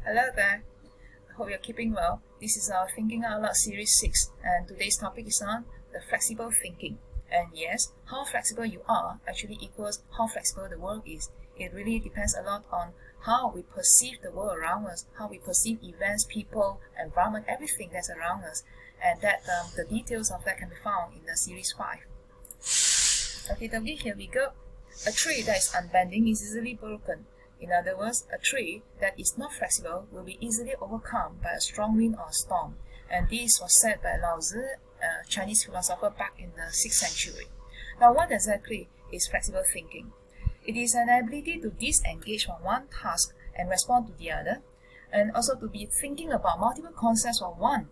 Hello there. I hope you're keeping well. This is our Thinking Out Loud Series 6, and today's topic is on the flexible thinking. And yes, how flexible you are actually equals how flexible the world is. It really depends a lot on how we perceive the world around us, how we perceive events, people, environment, everything that's around us. And that the details of that can be found in the Series 5. Okay, here we go. A tree that is unbending is easily broken. In other words, a tree that is not flexible will be easily overcome by a strong wind or storm. And this was said by Lao Tzu, a Chinese philosopher back in the 6th century. Now, what exactly is flexible thinking? It is an ability to disengage from one task and respond to the other, and also to be thinking about multiple concepts or one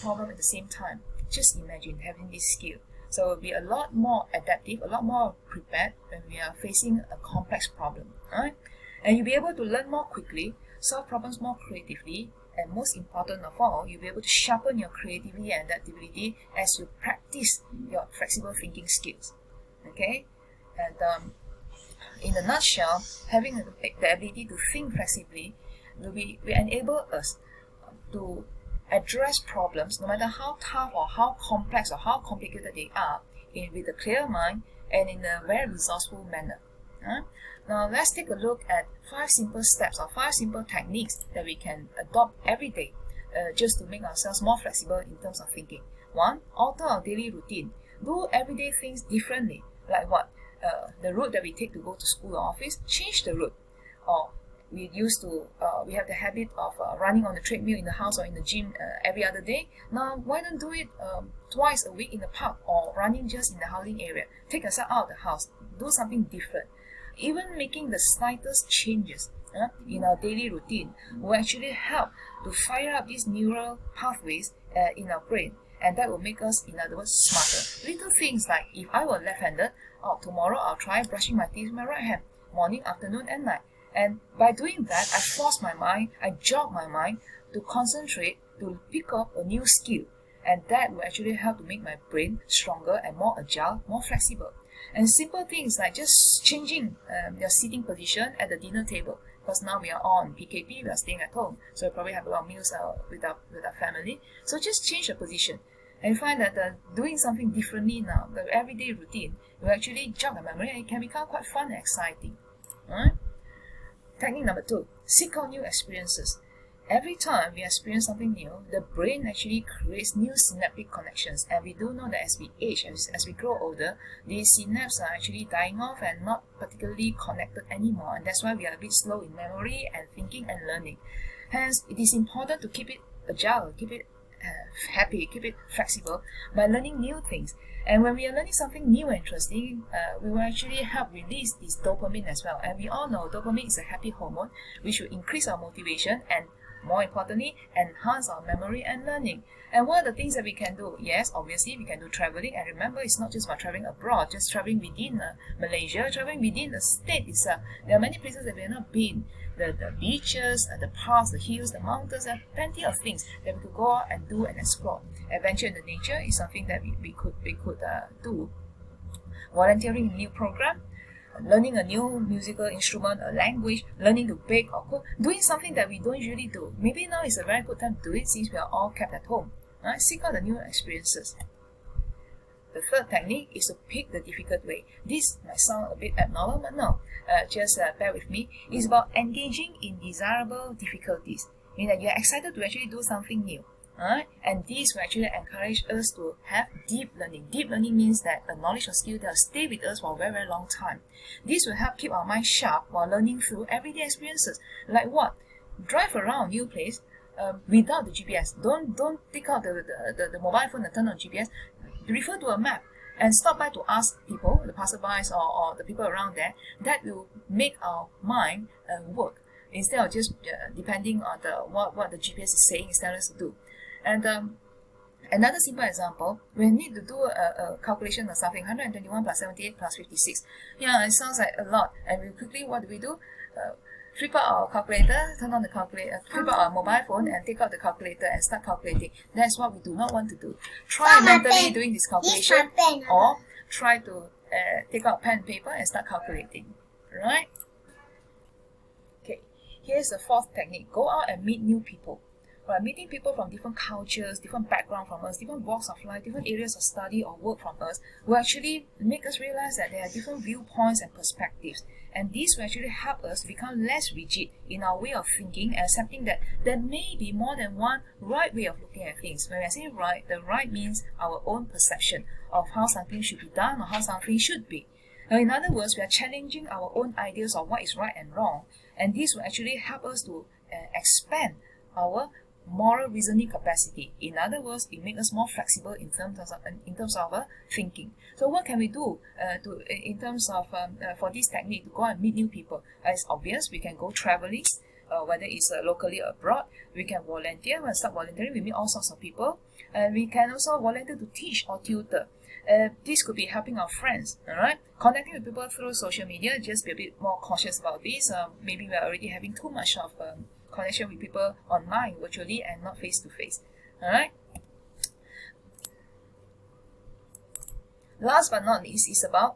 problem at the same time. Just imagine having this skill. So we'll be a lot more adaptive, a lot more prepared when we are facing a complex problem. Right? And you'll be able to learn more quickly, solve problems more creatively, and most important of all, you'll be able to sharpen your creativity and adaptability as you practice your flexible thinking skills. Okay? And in a nutshell, having the ability to think flexibly will enable us to address problems, no matter how tough or how complex or how complicated they are, with a clear mind and in a very resourceful manner. Now let's take a look at 5 simple steps or 5 simple techniques that we can adopt every day just to make ourselves more flexible in terms of thinking. 1. Alter our daily routine. Do everyday things differently. Like what? The route that we take to go to school or office, change the route. Or we have the habit of running on the treadmill in the house or in the gym every other day. Now, why don't do it twice a week in the park or running just in the housing area? Take yourself out of the house. Do something different. Even making the slightest changes in our daily routine will actually help to fire up these neural pathways in our brain, and that will make us, in other words, smarter. Little things like, if I were left-handed, tomorrow I'll try brushing my teeth with my right hand, morning, afternoon, and night. And by doing that, I force my mind, I jog my mind to concentrate, to pick up a new skill. And that will actually help to make my brain stronger and more agile, more flexible. And simple things like just changing your seating position at the dinner table. Because now we are on PKP, we are staying at home. So we probably have a lot of meals with our family. So just change the position. And you find that doing something differently now, the everyday routine, will actually jog the memory and it can become quite fun and exciting. Alright? Technique number 2, seek out new experiences. Every time we experience something new, the brain actually creates new synaptic connections, and we do know that as we age, as we grow older, these synapses are actually dying off and not particularly connected anymore, and that's why we are a bit slow in memory and thinking and learning. Hence, it is important to keep it agile, keep it happy, keep it flexible by learning new things. And when we are learning something new and interesting, we will actually help release this dopamine as well. And we all know dopamine is a happy hormone, which will increase our motivation and, more importantly, enhance our memory and learning. And what are the things that we can do? Yes, obviously, we can do traveling. And remember, it's not just about traveling abroad, just traveling within Malaysia, traveling within the state itself. There are many places that we have not been. The beaches, the parks, the hills, the mountains, there are plenty of things that we could go out and do and explore. Adventure in the nature is something that we could do. Volunteering in a new program, learning a new musical instrument, a language, learning to bake or cook, doing something that we don't usually do. Maybe now is a very good time to do it since we are all kept at home. Right? Seek out the new experiences. The third technique is to pick the difficult way. This might sound a bit abnormal, but no, just bear with me. It's about engaging in desirable difficulties, meaning that you're excited to actually do something new. Right? And this will actually encourage us to have deep learning. Deep learning means that a knowledge or skill that will stay with us for a very, very long time. This will help keep our mind sharp while learning through everyday experiences. Like what? Drive around a new place without the GPS. Don't take out the mobile phone and turn on GPS. Refer to a map and stop by to ask people, the passerbys or the people around there. That will make our mind work instead of just depending on what the GPS is saying it's telling us to do. And another simple example, we need to do a calculation of something, 121 plus 78 plus 56. Yeah, it sounds like a lot. And we quickly, what do? Flip out our calculator, turn on the calculator, flip out our mobile phone and take out the calculator and start calculating. That's what we do not want to do. Try mentally doing this calculation, or try to take out pen and paper and start calculating. Right? Okay. Here's the fourth technique. Go out and meet new people. Right, meeting people from different cultures, different background from us, different walks of life, different areas of study or work from us will actually make us realize that there are different viewpoints and perspectives. And this will actually help us to become less rigid in our way of thinking and accepting that there may be more than one right way of looking at things. When I say right, the right means our own perception of how something should be done or how something should be. Now, in other words, we are challenging our own ideas of what is right and wrong, and this will actually help us to expand our moral reasoning capacity. In other words, it makes us more flexible in terms of our thinking. So what can we do in terms of for this technique to go and meet new people? It's obvious. We can go traveling, whether it's locally or abroad. We can volunteer. When we start volunteering, we meet all sorts of people. We can also volunteer to teach or tutor. This could be helping our friends, all right? Connecting with people through social media, just be a bit more cautious about this. Maybe we are already having too much of connection with people online, virtually, and not face-to-face, all right? Last but not least is about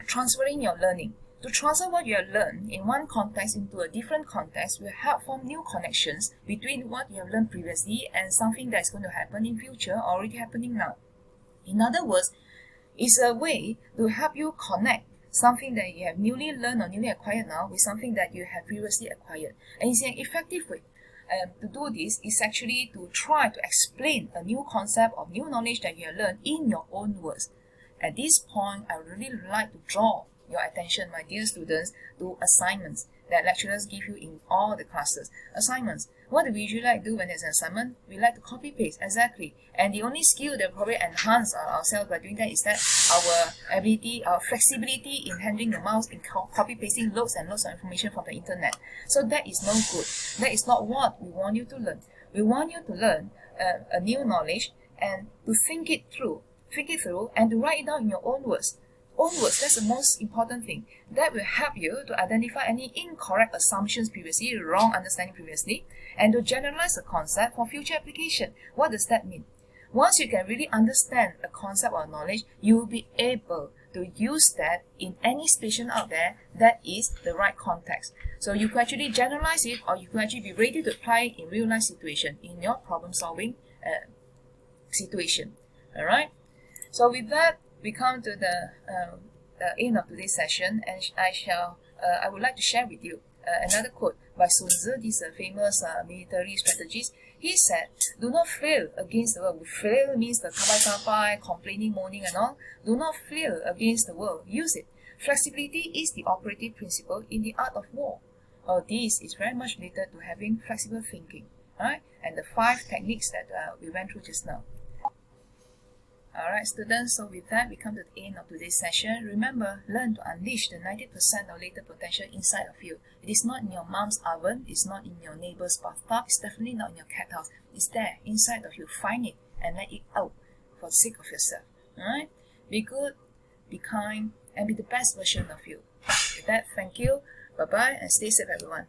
transferring your learning. To transfer what you have learned in one context into a different context will help form new connections between what you have learned previously and something that is going to happen in future or already happening now. In other words, it's a way to help you connect something that you have newly learned or newly acquired now with something that you have previously acquired. And it's an effective way to do this is actually to try to explain a new concept or new knowledge that you have learned in your own words. At this point, I would really like to draw your attention, my dear students, to assignments that lecturers give you in all the classes. Assignments. What do we usually like to do when there's an assignment? We like to copy-paste, exactly. And the only skill that probably enhance ourselves by doing that is that our ability, our flexibility in handling the mouse, in copy-pasting loads and loads of information from the internet. So that is no good. That is not what we want you to learn. We want you to learn a new knowledge and to think it through and to write it down in your own words. That's the most important thing. That will help you to identify any incorrect assumptions previously, wrong understanding previously, and to generalize the concept for future application. What does that mean? Once you can really understand a concept or knowledge, you will be able to use that in any situation out there that is the right context. So you can actually generalize it, or you can actually be ready to apply it in real life situation, in your problem solving situation. Alright? So with that, we come to the end of today's session, and I would like to share with you another quote by Sun Tzu. This famous military strategist. He said, "Do not flail against the world." Flail means the kabai, complaining, moaning, and all. Do not flail against the world. Use it. Flexibility is the operative principle in the art of war. This is very much related to having flexible thinking, right? And the 5 techniques that we went through just now. Alright students, so with that we come to the end of today's session. Remember, learn to unleash the 90% of latent potential inside of you. It is not in your mom's oven, it's not in your neighbor's bathtub, it's definitely not in your cat house. It's there, inside of you. Find it and let it out for the sake of yourself. Alright? Be good, be kind, and be the best version of you. With that, thank you, bye-bye, and stay safe everyone.